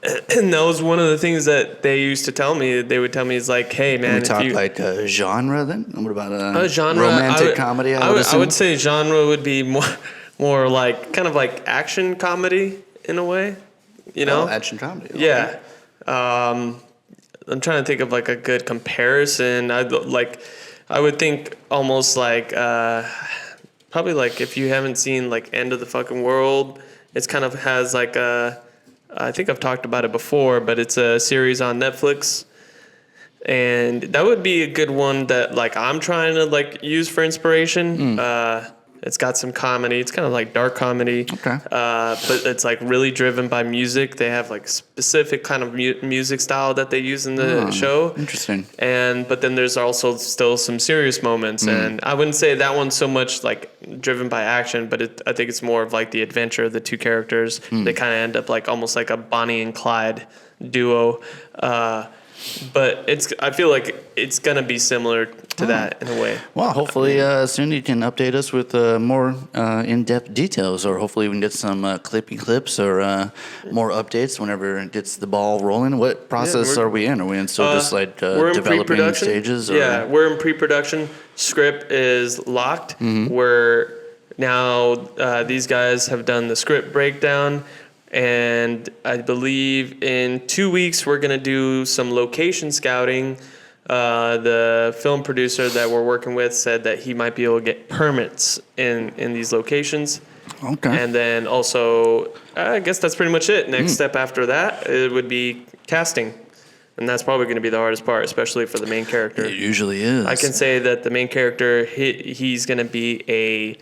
And that was one of the things that they used to tell me. They would tell me, is like, hey, man. We talk like genre then? What about a genre? Romantic comedy? I would say genre would be more like kind of like action comedy in a way. You know? Action comedy. Okay. Yeah. I'm trying to think of like a good comparison. I would think almost like probably like if you haven't seen like End of the Fucking World, it's kind of has like I think I've talked about it before, but it's a series on Netflix. And that would be a good one that like I'm trying to like use for inspiration. It's got some comedy. It's kind of like dark comedy. Okay. But it's like really driven by music. They have like specific kind of music style that they use in the show. Interesting. But then there's also still some serious moments. And I wouldn't say that one's so much like driven by action, but I think it's more of like the adventure of the two characters. They kind of end up like almost like a Bonnie and Clyde duo. But I feel like it's gonna be similar to that in a way. Well, hopefully soon you can update us with more in-depth details, or hopefully we can get some clippy clips or more updates whenever it gets the ball rolling. What process are we in? Are we in still just like we're in developing pre-production stages? Or? Yeah, we're in pre-production. Script is locked. We're now these guys have done the script breakdown. And I believe in 2 weeks we're going to do some location scouting. The film producer that we're working with said that he might be able to get permits in these locations. Okay. And then also, I guess that's pretty much it. Next step after that, it would be casting. And that's probably going to be the hardest part, especially for the main character. It usually is. I can say that the main character, he's going to be a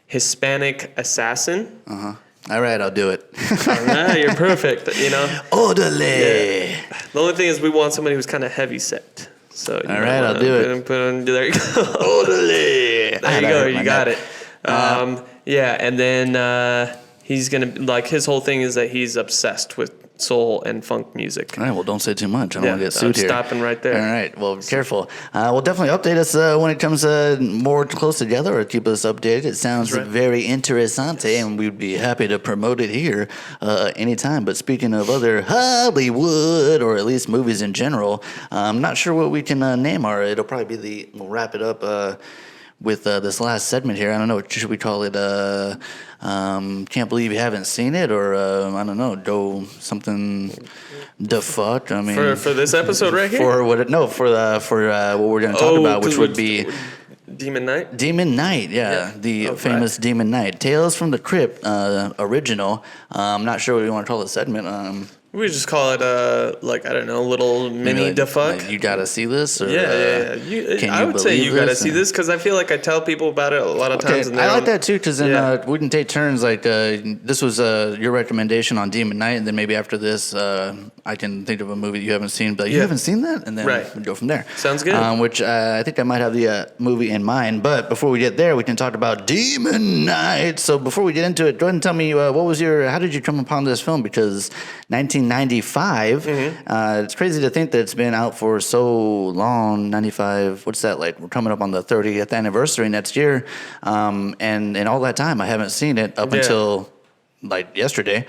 Hispanic assassin. Uh-huh. All right, I'll do it. Nah, you're perfect, you know? Orderly. Yeah. The only thing is we want somebody who's kind of heavy set. So all right, I'll do it. There you go. Orderly. There you go. You got it. Yeah, and then he's going to, like, his whole thing is that he's obsessed with soul and funk music. All right, well, don't say too much. I don't want to get sued here. Stopping right there. All right, well, careful. We'll definitely update us when it comes more close together, or keep us updated. It sounds very interessante, and we'd be happy to promote it here anytime. But speaking of other Hollywood, or at least movies in general, I'm not sure what we can name our. It'll probably be we'll wrap it up with this last segment here. I don't know, should we call it can't believe you haven't seen it, or I don't know, something the fuck. I mean, for this episode right here, for what we're going to talk about, which would be Demon Knight. Demon Knight, yeah. The famous Demon Knight, Tales from the Crypt original. I'm not sure what we want to call the segment. We just call it like, I don't know, little mini the fuck. Like, you gotta see this? Or, I would say you gotta see this, because I feel like I tell people about it a lot of times. I like that too, because then we can take turns. Like this was your recommendation on Demon Knight, and then maybe after this, I can think of a movie you haven't seen, but you haven't seen that, and then we go from there. Sounds good. Which I think I might have the movie in mind. But before we get there, we can talk about Demon Knight. So before we get into it, go ahead and tell me how did you come upon this film? Because 1995. It's crazy to think that it's been out for so long. 95. What's that like? We're coming up on the 30th anniversary next year, and all that time I haven't seen it up until like yesterday.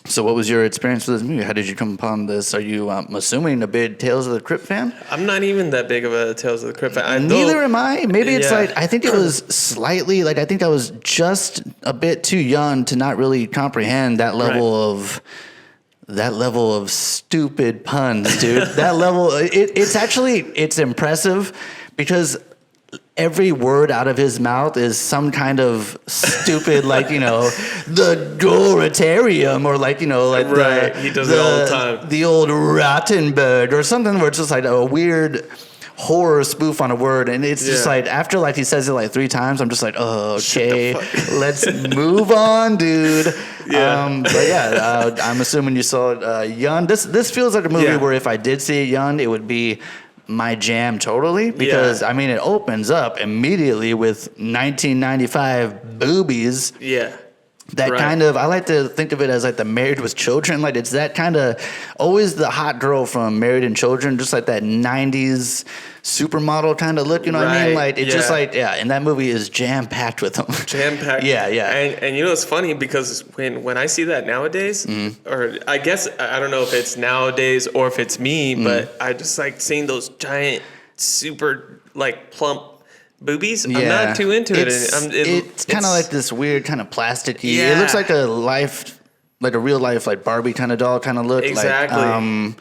So what was your experience with this movie? How did you come upon this? Are you, assuming, a big Tales of the Crypt fan? I'm not even that big of a Tales of the Crypt fan. Neither am I. Maybe it's like, I think it was slightly, like, I think I was just a bit too young to not really comprehend that level of stupid puns, dude. That level, it's impressive, because every word out of his mouth is some kind of stupid, like, the Doritarium, or like, he does it all the time. The old Rottenberg, or something where it's just like a weird horror spoof on a word, and it's just like, after like he says it like 3 times, I'm just like, oh, okay, let's move on, dude. I'm assuming you saw it young. This feels like a movie where if I did see it young, it would be my jam totally, because I mean, it opens up immediately with 1995 boobies. That kind of, I like to think of it as like the Married with Children. Like, it's that kind of, always the hot girl from Married and Children, just like that 90s supermodel kind of look, you know what I mean? Like, it's just like, and that movie is jam-packed with them. Jam-packed. And it's funny, because when I see that nowadays, or I guess, I don't know if it's nowadays or if it's me, but I just like seeing those giant, super, like, plump boobies. I'm not too into it. It's kind of like this weird kind of plasticky. It looks like a real life like Barbie kind of doll kind of look. Exactly. Like,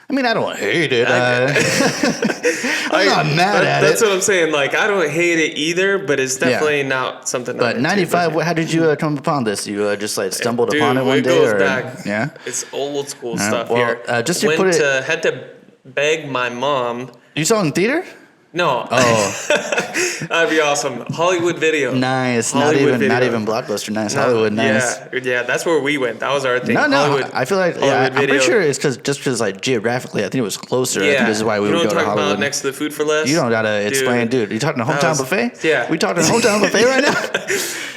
I mean, I don't hate it. I'm not mad at it. That's what I'm saying. Like, I don't hate it either, but it's definitely not something. But 95, how did you come upon this? You just like stumbled upon it one day? It goes back. Yeah? It's old school stuff well, here. Just to put it... had to beg my mom. You saw it in theater? No. Oh. That'd be awesome. Hollywood Video. Nice. Hollywood not even Blockbuster. Nice. No, Hollywood. Nice. Yeah. That's where we went. That was our thing. No. Hollywood, I feel like I'm pretty sure it's because like geographically, I think it was closer. I think this is why we would go to Hollywood. About next to the Food for Less. You don't gotta explain, dude. You talking to Hometown Buffet? Yeah. We talking to Hometown Buffet right now?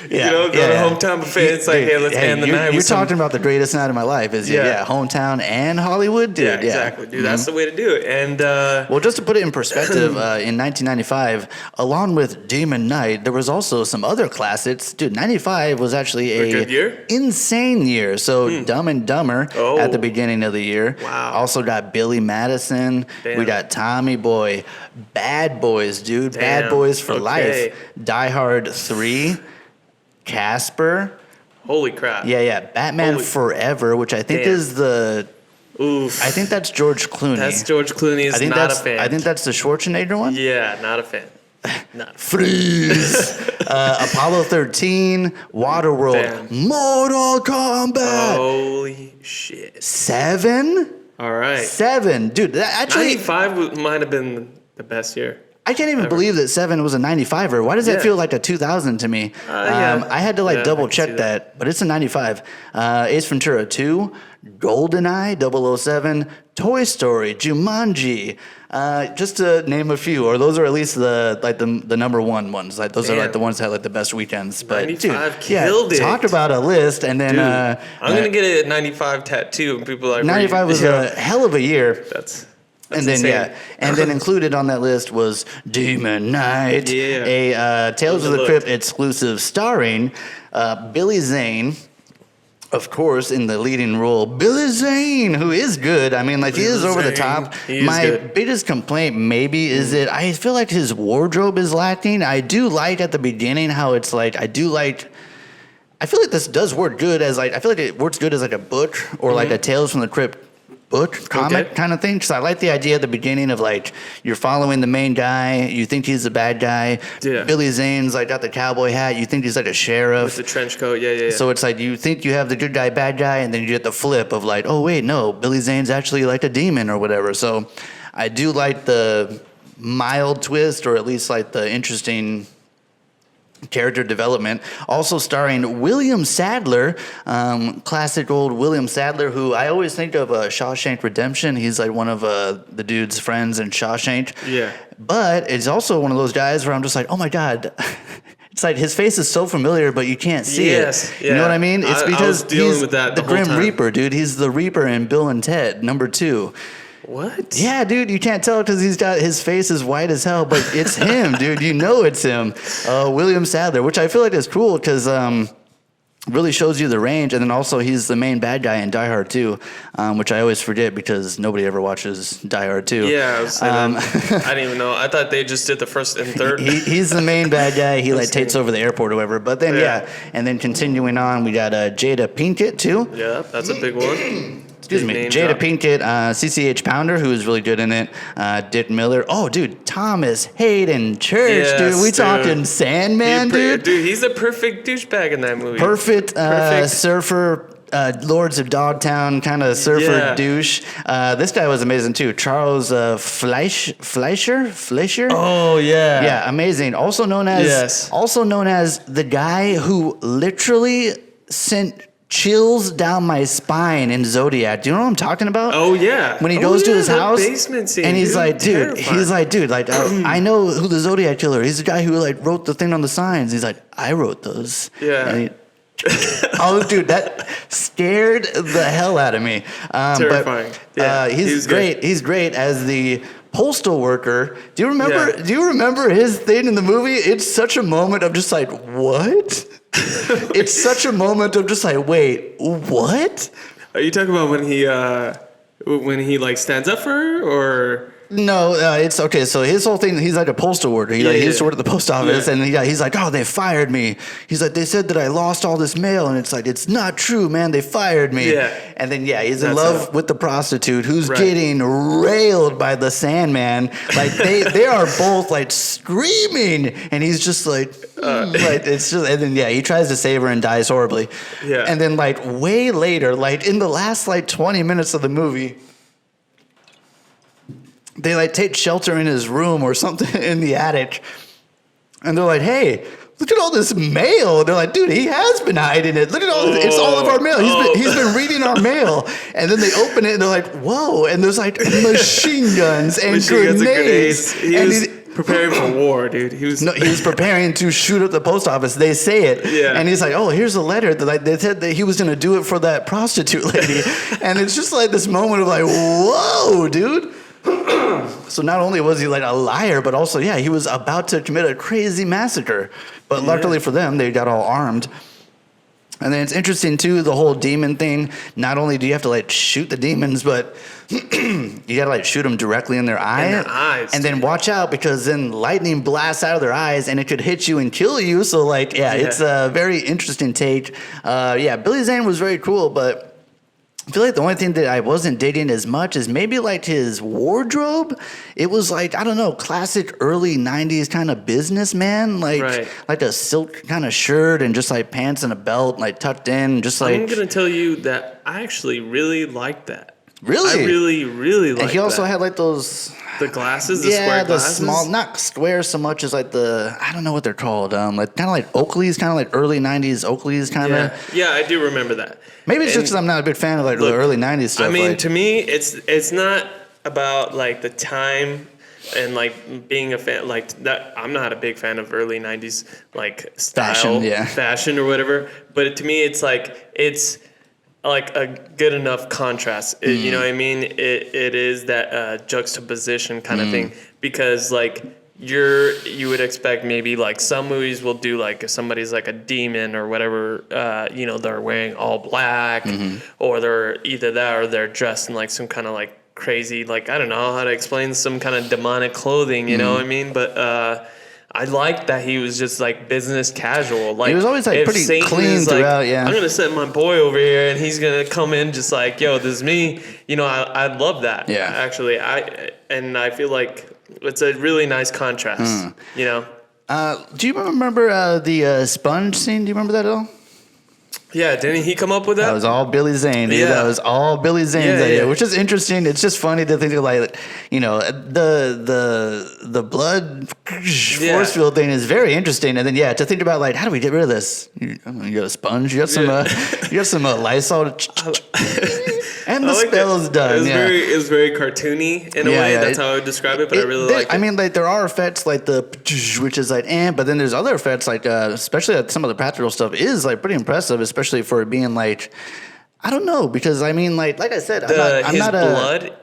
Yeah. Go to Hometown Buffet. It's like, hey, let's end the night. You're talking about the greatest night of my life. Is Hometown and Hollywood, dude. Yeah, exactly, dude. That's the way to do it. And well, just to put it in perspective, in 1995. Along with Demon Knight, there was also some other classics. Dude, 95 was actually a good year? Insane year. So Dumb and Dumber at the beginning of the year. Wow. Also got Billy Madison. Damn. We got Tommy Boy. Bad Boys, dude. Damn. Bad Boys for life. Die Hard 3. Casper. Holy crap. Yeah. Batman Forever, which I think is the... Oof. I think that's George Clooney. That's George Clooney. Not a fan. I think that's the Schwarzenegger one. Yeah, not a fan. Not Freeze. Apollo 13, Waterworld, Mortal Kombat. Holy shit. 7. All right. 7, dude. That actually, 95 might have been the best year. I can't even believe that 7 was a 95er. Why does that feel like a 2000 to me? I had to double check that, but it's a 95. Ace Ventura 2, GoldenEye 007, Toy Story, Jumanji. Just to name a few, or those are at least the number one ones. Like those are like the ones that had like the best weekends. But 95 killed it. Talk about a list, and then I'm gonna get a 95 tattoo, and people are like 95 was a hell of a year. That's and then insane. and then included on that list was Demon Knight, a Tales of the Crypt exclusive starring Billy Zane. Of course, in the leading role, Billy Zane, who is good. I mean, like, he is over the top. My biggest complaint maybe is that I feel like his wardrobe is lacking. I do like at the beginning how it's like, I feel like this does work good as like, I feel like it works good as like a book or like a Tales from the Crypt book comic kind of thing, because I like the idea at the beginning of like you're following the main guy, you think he's the bad guy. Billy Zane's like got the cowboy hat, you think he's like a sheriff with the trench coat. So it's like you think you have the good guy, bad guy, and then you get the flip of like, oh wait, no, Billy Zane's actually like a demon or whatever. So I do like the mild twist, or at least like the interesting character development. Also starring William Sadler, classic old William Sadler, who I always think of Shawshank Redemption. He's like one of the dude's friends in Shawshank. Yeah. But it's also one of those guys where I'm just like, oh my God. It's like his face is so familiar, but you can't see it. You know what I mean? It's because he's with that the Grim Reaper, dude. He's the Reaper in Bill and Ted, number 2. What? Yeah, dude, you can't tell because he's got his face is white as hell, but it's him, dude. You know it's him, William Sadler, which I feel like is cool because really shows you the range, and then also he's the main bad guy in Die Hard 2, which I always forget because nobody ever watches Die Hard 2. Yeah, I was saying I didn't even know. I thought they just did the first and third. He's the main bad guy. He like takes over the airport or whatever. But then and then continuing on, we got Jada Pinkett too. Yeah, that's a big one. Excuse me, Jada Pinkett, CCH Pounder, who is really good in it. Dick Miller. Oh, dude, Thomas Hayden Church, dude. We talking Sandman, dude. Dude, he's a perfect douchebag in that movie. Perfect. Surfer. Lords of Dogtown kind of surfer douche. This guy was amazing too. Charles Fleischer. Oh yeah. Yeah, amazing. Also known as the guy who literally sent chills down my spine in Zodiac. Do you know what I'm talking about? Oh yeah. When he goes to his house, basement scene, and he's like, dude, I know who the Zodiac killer is. He's the guy who like wrote the thing on the signs. He's like, I wrote those. Yeah. And oh, dude, that scared the hell out of me. Terrifying. He's great. Good. He's great as the postal worker. Do you remember? Yeah. Do you remember his thing in the movie? It's such a moment of just like, what? It's such a moment of just like, wait, what? Are you talking about when he like stands up for her, or? No, it's okay. So his whole thing, he's like a postal worker. He used to work at the post office, and he's like, oh, they fired me. He's like, they said that I lost all this mail, and it's like, it's not true, man. They fired me. Yeah. And then he's in love with the prostitute who's getting railed by the Sandman. Like they are both like screaming, and he's just like it's just, and then he tries to save her and dies horribly. Yeah. And then like way later, like in the last like 20 minutes of the movie, they like take shelter in his room or something in the attic, and they're like, "Hey, look at all this mail." They're like, "Dude, he has been hiding it. Look at all it's all of our mail. He's been reading our mail." And then they open it and they're like, "Whoa!" And there's like machine guns and grenades. He was preparing for war, dude. He was preparing to shoot up the post office. They say it, and he's like, "Oh, here's a letter that like they said that he was going to do it for that prostitute lady," and it's just like this moment of like, "Whoa, dude." So not only was he like a liar, but also, he was about to commit a crazy massacre. But luckily for them, they got all armed. And then it's interesting, too, the whole demon thing. Not only do you have to like shoot the demons, but you got to like shoot them directly in their eye. In their eyes. And then watch out, because then lightning blasts out of their eyes and it could hit you and kill you. So like, it's a very interesting take. Billy Zane was very cool, but I feel like the only thing that I wasn't digging as much is maybe like his wardrobe. It was like, I don't know, classic early 90s kind of businessman, like a silk kind of shirt and just like pants and a belt like tucked in, just like. I'm gonna tell you that I actually really liked that. Really? I really, really liked that. And he also had like those. The glasses, the square glasses? Small, not square so much as like I don't know what they're called. Like kind of like Oakley's, kind of like early 90s Oakley's kind of. Yeah, I do remember that. Maybe it's just because I'm not a big fan of like the early 90s stuff. I mean, to me, it's not about like the time and like being a fan like that. I'm not a big fan of early 90s like style, fashion or whatever. But to me, it's like a good enough contrast. You know what I mean? It is that juxtaposition kind of thing, because like you would expect maybe like some movies will do like if somebody's like a demon or whatever, they're wearing all black, or they're either that or they're dressed in like some kind of like crazy, like I don't know how to explain, some kind of demonic clothing, you know what I mean? But I liked that he was just like business casual. Like, he was always like pretty Satan clean throughout. I'm gonna send my boy over here, and he's gonna come in just like, yo, this is me. You know, I love that. Yeah, actually, I feel like it's a really nice contrast. You know. Do you remember the sponge scene? Do you remember that at all? Yeah, didn't he come up with that? That was all Billy Zane, dude. That was all Billy Zane's idea, which is interesting. It's just funny to think of like, the blood force field thing is very interesting. And then to think about like, how do we get rid of this? You got a sponge, you got some Lysol. And the spell's done. It was very cartoony in a way. That's how I would describe it, but I really like it. I mean, like, there are effects like the, which is like, but then there's other effects like, especially some of the practical stuff is like pretty impressive, especially for it being like, I don't know, because I mean, like I said, I'm not blood.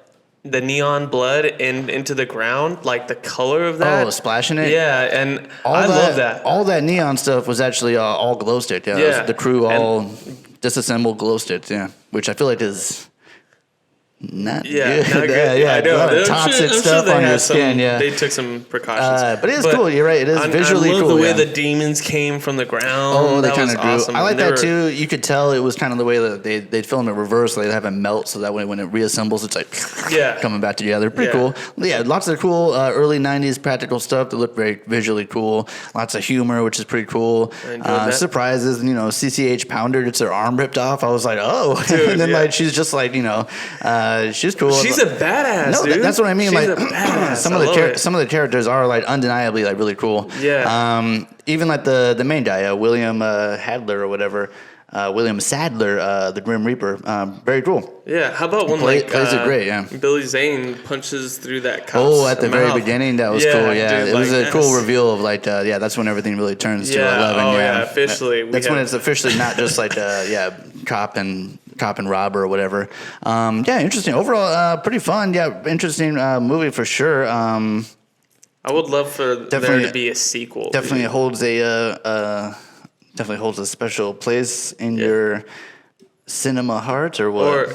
The neon blood into the ground, like the color of that. Oh, splashing it? Yeah, and I love that. All that neon stuff was actually all glow stick. Yeah. The crew all disassembled glow sticks, which I feel like is not good. Not good. I know. A lot of toxic stuff on your skin. They took some precautions. But it is cool. You're right. It is visually cool. I love the way the demons came from the ground. Oh, they kind of grew. Awesome. I like that too. You could tell it was kind of the way that they'd film it reverse. They'd have it melt, so that way when it reassembles, it's like coming back together. Pretty cool. Yeah, lots of cool early 90s practical stuff that looked very visually cool. Lots of humor, which is pretty cool. Surprises, CCH Pounder gets her arm ripped off. I was like, oh. Dude, and then like she's just like, she's cool. She's a badass. No, dude. That's what I mean. She's like a badass. some of the characters are like undeniably like really cool. Yeah. Even like the main guy, William Hadler or whatever. William Sadler, the Grim Reaper, very cool. Yeah, how about when plays it great? Yeah, Billy Zane punches through that cop's at the very beginning, that was cool. Yeah, dude, it was a cool reveal of like, that's when everything really turns to 11. Officially. That's when it's officially not just like cop and robber or whatever. Interesting. Overall, pretty fun. Yeah, interesting movie for sure. I would love for there to be a sequel. Definitely holds a special place in your cinema heart, or what? Or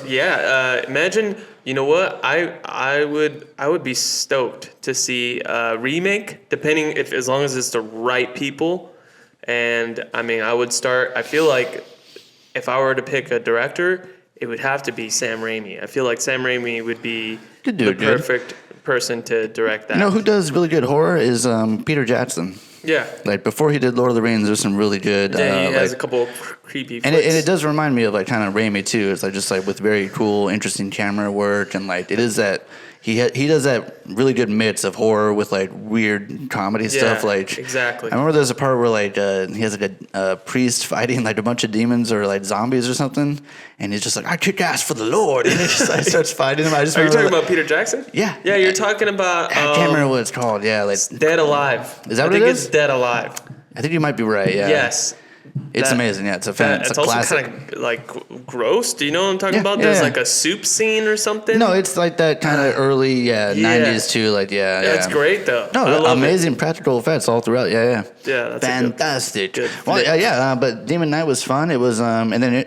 imagine You know what? I would be stoked to see a remake, depending if as long as it's the right people. And I mean, I feel like if I were to pick a director, it would have to be Sam Raimi. I feel like Sam Raimi would be the perfect person to direct that. You know who does really good horror is Peter Jackson. Yeah. Like before he did Lord of the Rings, there's some really good. Yeah, he has a couple of creepy. And it does remind me of like kind of Raimi too. It's like just like with very cool, interesting camera work, and like it is that he does that really good mix of horror with like weird comedy stuff. Like exactly. I remember there's a part where like he has like a priest fighting like a bunch of demons or like zombies or something, and he's just like, I kick ass for the Lord, and it just like, starts fighting him. Are you talking about Peter Jackson? Yeah. Yeah, you're talking about. I can't remember what it's called. Yeah, like Dead Alive. Is that what I it think is? it's Dead Alive. I think you might be right. Yeah. Yes. It's amazing. Yeah, it's a also classic. kind of like gross. Do you know what I'm talking about? Yeah, There's yeah. like a soup scene or something. No, it's like that kind of early 90s too. Like That's great though. No, I love amazing practical effects all throughout. Yeah. Yeah, that's fantastic. Good Well, but Demon Knight was fun. It was and then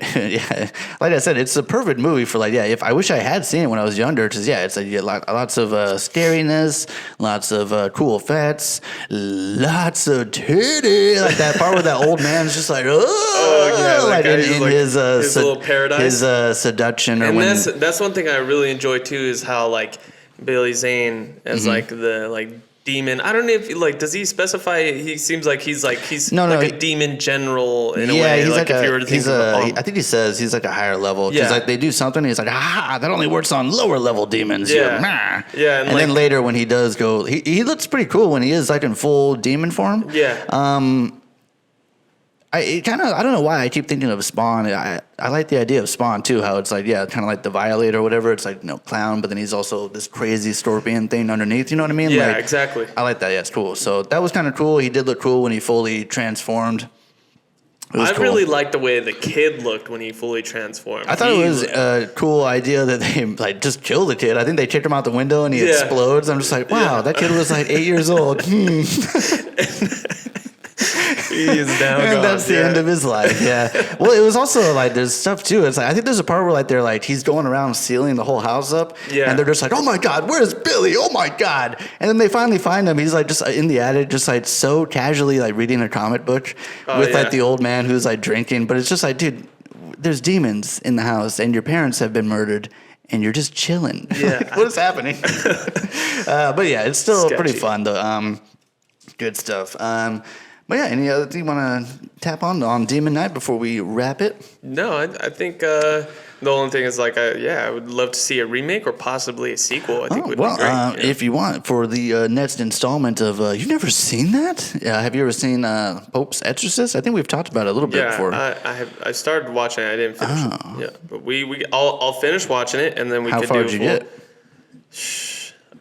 like I said, it's a perfect movie for like if I wish I had seen it when I was younger, because it's like lots of scariness, lots of cool effects, lots of titty, like that part where that old man's just like like in his little paradise, his seduction, and that's one thing I really enjoy too is how like Billy Zane as like the demon. I don't know if does he specify? He seems like he's a demon general in a way. He's like if you were to think I think he says he's like a higher level because like they do something. He's like, that only works on lower level demons. Yeah. And then later when he does go, he looks pretty cool when he is like in full demon form. Yeah. I don't know why I keep thinking of Spawn. I like the idea of Spawn too, how it's like, kind of like the Violator or whatever. It's like, clown, but then he's also this crazy scorpion thing underneath. You know what I mean? Yeah, like, exactly. I like that. Yeah, it's cool. So that was kind of cool. He did look cool when he fully transformed. I really liked the way the kid looked when he fully transformed. I thought it was a cool idea that they just kill the kid. I think they kicked him out the window and he explodes. I'm just like, wow, that kid was like 8 years old. He is down. And that's the end of his life. Yeah. Well, it was also like there's stuff too. It's like I think there's a part where like they're like he's going around sealing the whole house up. Yeah. And they're just like, oh my God, where's Billy? Oh my God. And then they finally find him. He's like just in the attic, just like so casually like reading a comic book with like the old man who's like drinking. But it's just like, dude, there's demons in the house and your parents have been murdered. And you're just chilling. Yeah. Like, what is happening? But yeah, it's still pretty fun though. Good stuff. But yeah, any other thing you want to tap on Demon Knight before we wrap it? No, I think the only thing is like, I would love to see a remake or possibly a sequel. I think would be great. If you want, for the next installment of, you've never seen that? Have you ever seen Pope's Exorcist? I think we've talked about it a little bit before. I started watching it. I didn't finish it. Yeah, but I'll finish watching it and then we How could far do did you get?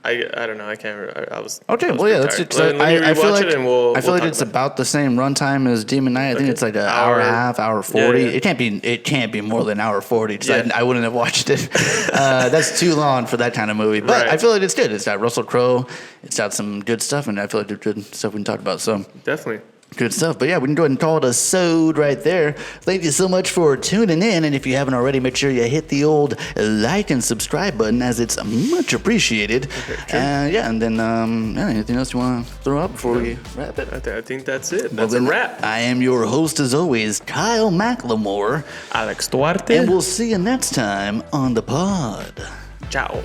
I don't know. I can't remember. I was okay. was Well, yeah. pretty Let's. tired. Let me rewatch it and we'll. I feel like talk it's about about the same runtime as Demon Knight. I think it's like an hour and a half, hour 40. Yeah. It can't be more than an hour 40 because I wouldn't have watched it. That's too long for that kind of movie. But I feel like it's good. It's got Russell Crowe. It's got some good stuff, and I feel like there's good stuff we can talk about. So Definitely. Good stuff. But yeah, we can go ahead and call it a sode right there. Thank you so much for tuning in. And if you haven't already, make sure you hit the old like and subscribe button as it's much appreciated. And then anything else you want to throw up before we wrap it? I think that's it. That's a wrap. I am your host as always, Kyle McLemore. Alex Duarte. And we'll see you next time on the pod. Ciao.